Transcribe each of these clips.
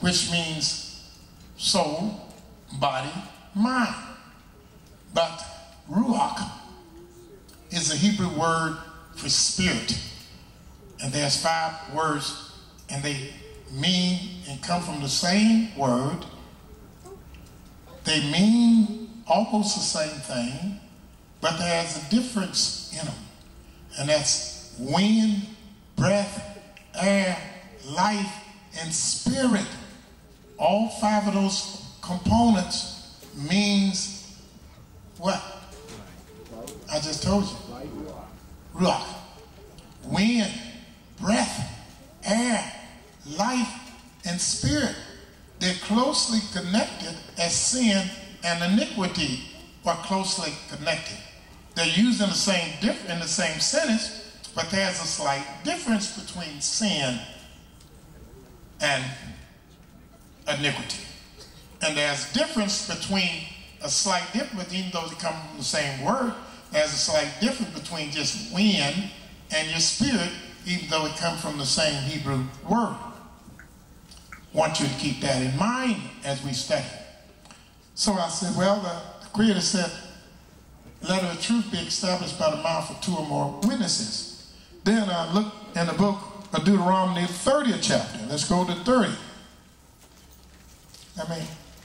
which means soul, body, mind. But ruach is a Hebrew word for spirit. And there's 5 words, and they mean and come from the same word. They mean almost the same thing, but there's a difference in them. And that's wind, breath, air, life, and spirit. All 5 of those components means what? I just told you. Ruach. Wind, breath, air, life, and spirit. They're closely connected as sin and iniquity are closely connected. They're used in the same sentence, but there's a slight difference between sin and iniquity. And there's a difference between a slight difference, even though they come from the same word, there's a slight difference between just wind and your spirit, even though it comes from the same Hebrew word. I want you to keep that in mind as we study. So I said, well, the Creator said, let the truth be established by the mouth of 2 or more witnesses. Then I looked in the book of Deuteronomy, 30th chapter. Let's go to 30.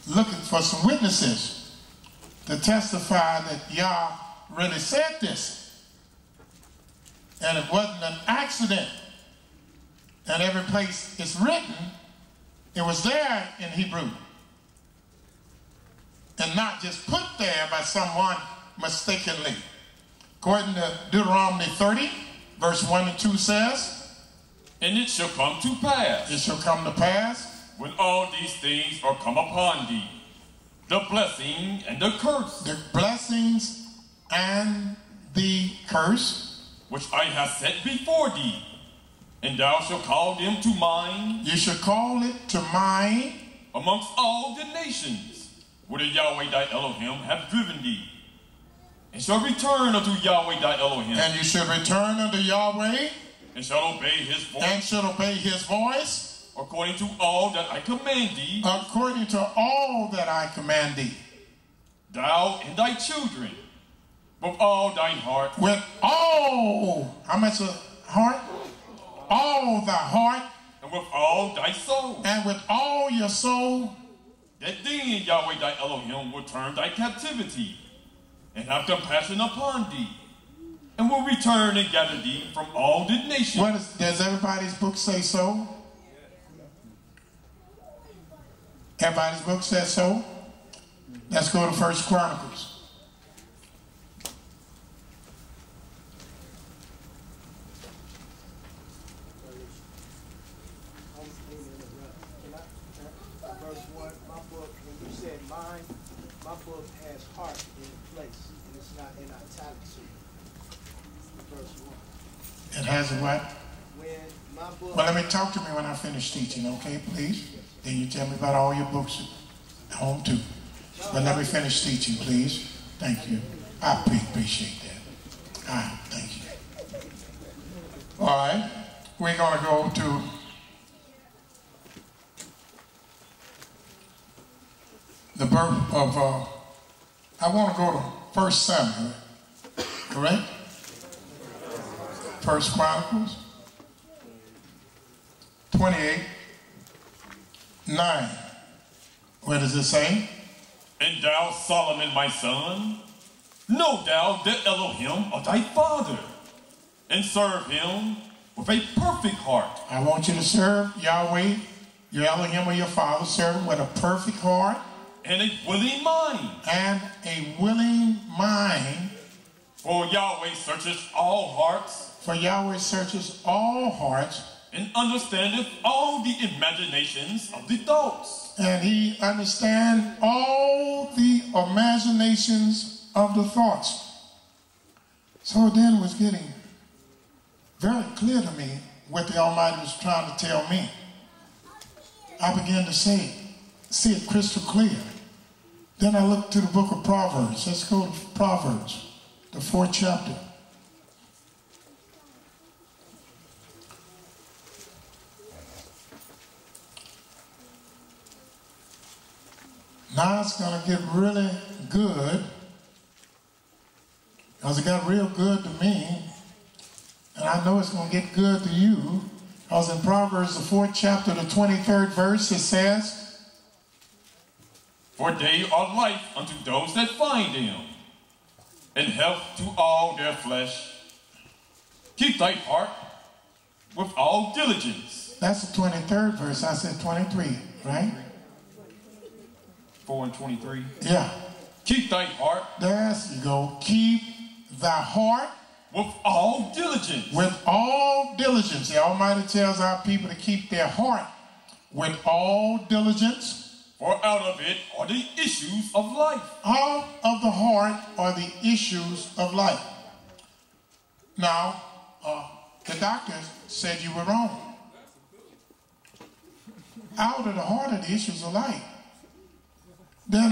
Looking for some witnesses to testify that Yah really said this. And it wasn't an accident. And every place it's written, it was there in Hebrew. And not just put there by someone mistakenly. According to Deuteronomy 30, verse 1 and 2 says, and it shall come to pass. It shall come to pass. When all these things are come upon thee, the blessing and the curse. The blessings and the curse. Which I have set before thee. And thou shalt call them to mind. You shall call it to mind. Amongst all the nations, whither Yahweh thy Elohim hath driven thee. And shall return unto Yahweh thy Elohim. And you shall return unto Yahweh. And shall obey his voice. And shall obey his voice. According to all that I command thee. According to all that I command thee. Thou and thy children. With all thine heart. With all. How much of heart? All thy heart. And with all thy soul. And with all your soul. That then Yahweh thy Elohim will turn thy captivity. And have compassion upon thee. And will return and gather thee from all the nations. Does everybody's book say so? Everybody's book says so? Let's go to 1 Chronicles. Verse 1, my book, when you said mine, my book has heart in place, and it's not in italics. Verse 1. It has a what? When my book... Well, let me talk to me when I finish teaching, okay, please? Then you tell me about all your books at home, too. But let me finish teaching, please. Thank you. I appreciate that. All right, thank you. All right, we're going to go to the birth of, I want to go to 1 Samuel, correct? 1 Chronicles 28, 9. What does it say? And thou, Solomon, my son, know thou the Elohim of thy father, and serve him with a perfect heart. I want you to serve Yahweh, your Elohim or your father, serve him with a perfect heart. And a willing mind. And a willing mind. For Yahweh searches all hearts. For Yahweh searches all hearts. And understandeth all the imaginations of the thoughts. And he understands all the imaginations of the thoughts. So then it was getting very clear to me what the Almighty was trying to tell me. I began to see it crystal clear. Then I looked to the book of Proverbs. Let's go to Proverbs, the 4th chapter. Now it's going to get really good, because it got real good to me, and I know it's going to get good to you, because in Proverbs, the 4th chapter, the 23rd verse, it says, "For they are life unto those that find them, and health to all their flesh. Keep thy heart with all diligence." That's the 23rd verse. I said 23, right? 4 and 23. Yeah. "Keep thy heart." There you go. Keep thy heart with all diligence. With all diligence. The Almighty tells our people to keep their heart with all diligence. "For out of it are the issues of life." Out of the heart are the issues of life. Now, the doctor said you were wrong. Out of the heart are the issues of life. Then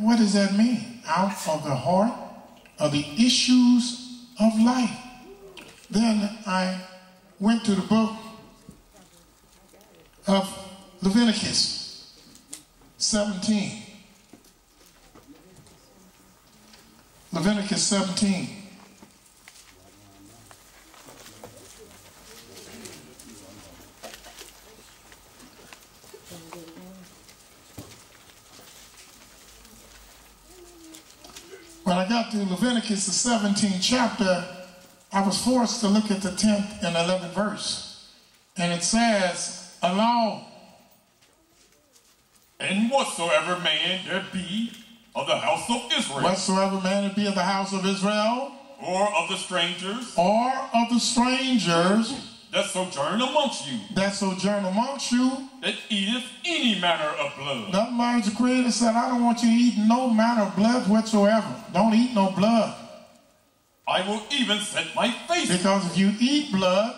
what does that mean? Out of the heart are the issues of life. Then I went to the book of Leviticus 17. Leviticus 17. When I got to Leviticus, the 17th chapter, I was forced to look at the 10th and 11th verse. And it says, "Allow, and whatsoever man there be of the house of Israel, whatsoever man there be of the house of Israel, or of the strangers, that sojourn amongst you, that eateth any manner of blood." That means the Creator said, I don't want you to eat no manner of blood whatsoever. Don't eat no blood. "I will even set my face." Because if you eat blood,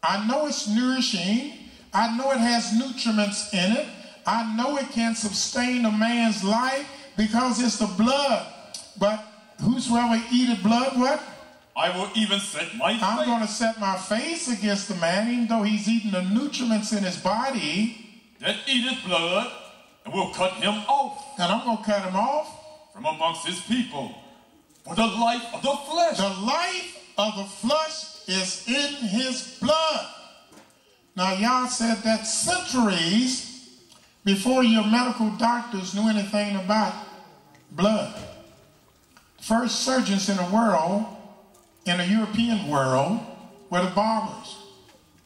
I know it's nourishing. I know it has nutriments in it. I know it can sustain a man's life because it's the blood. But whosoever eateth blood, what? "I will even set my face." I'm going to set my face against the man, even though he's eating the nutriments in his body. "That eateth blood, and will cut him off." And I'm going to cut him off. "From amongst his people, for the life of the flesh." The life of the flesh is in his blood. Now, y'all said that centuries before your medical doctors knew anything about blood. First surgeons in the world, in the European world, were the barbers.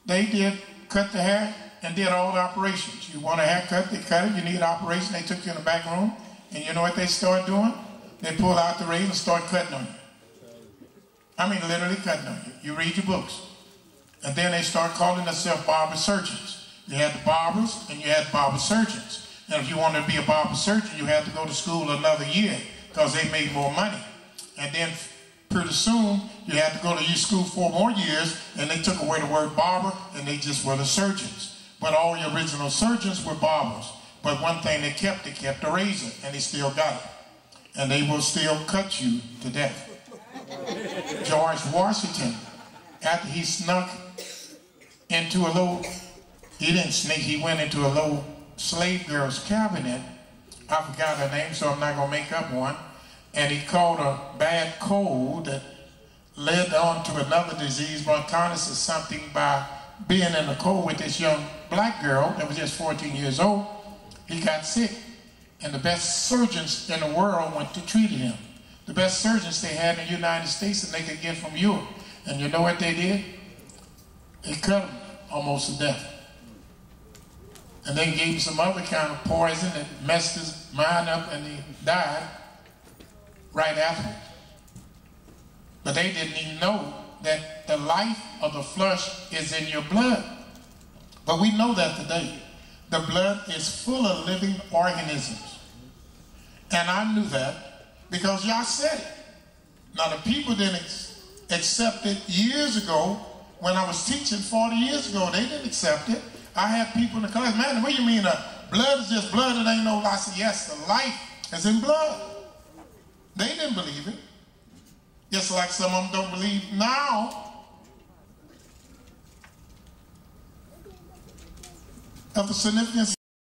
They did cut the hair and did all the operations. You want a haircut, they cut it. You need an operation, they took you in the back room. And you know what they started doing? They pulled out the razor and started cutting on you. I mean, literally cutting on you. You read your books. And then they start calling themselves barber surgeons. You had the barbers and you had barber surgeons. And if you wanted to be a barber surgeon, you had to go to school another year because they made more money. And then pretty soon, you had to go to your school 4 more years, and they took away the word barber, and they just were the surgeons. But all the original surgeons were barbers. But one thing they kept the razor, and they still got it. And they will still cut you to death. George Washington, after he snuck into a little, he didn't sneak, he went into a little slave girl's cabinet. I forgot her name, so I'm not going to make up one. And he caught a bad cold that led on to another disease, bronchitis or something, by being in the cold with this young black girl that was just 14 years old. He got sick. And the best surgeons in the world went to treat him. The best surgeons they had in the United States and they could get from Europe. And you know what they did? They cut him almost to death. And they gave him some other kind of poison that messed his mind up and he died right afterwards. But they didn't even know that the life of the flesh is in your blood. But we know that today. The blood is full of living organisms. And I knew that because y'all said it. Now the people didn't accept it years ago when I was teaching 40 years ago. They didn't accept it. I had people in the class, man, what do you mean blood is just blood, it ain't no life? I said, yes, the life is in blood. They didn't believe it. Just like some of them don't believe now of the significance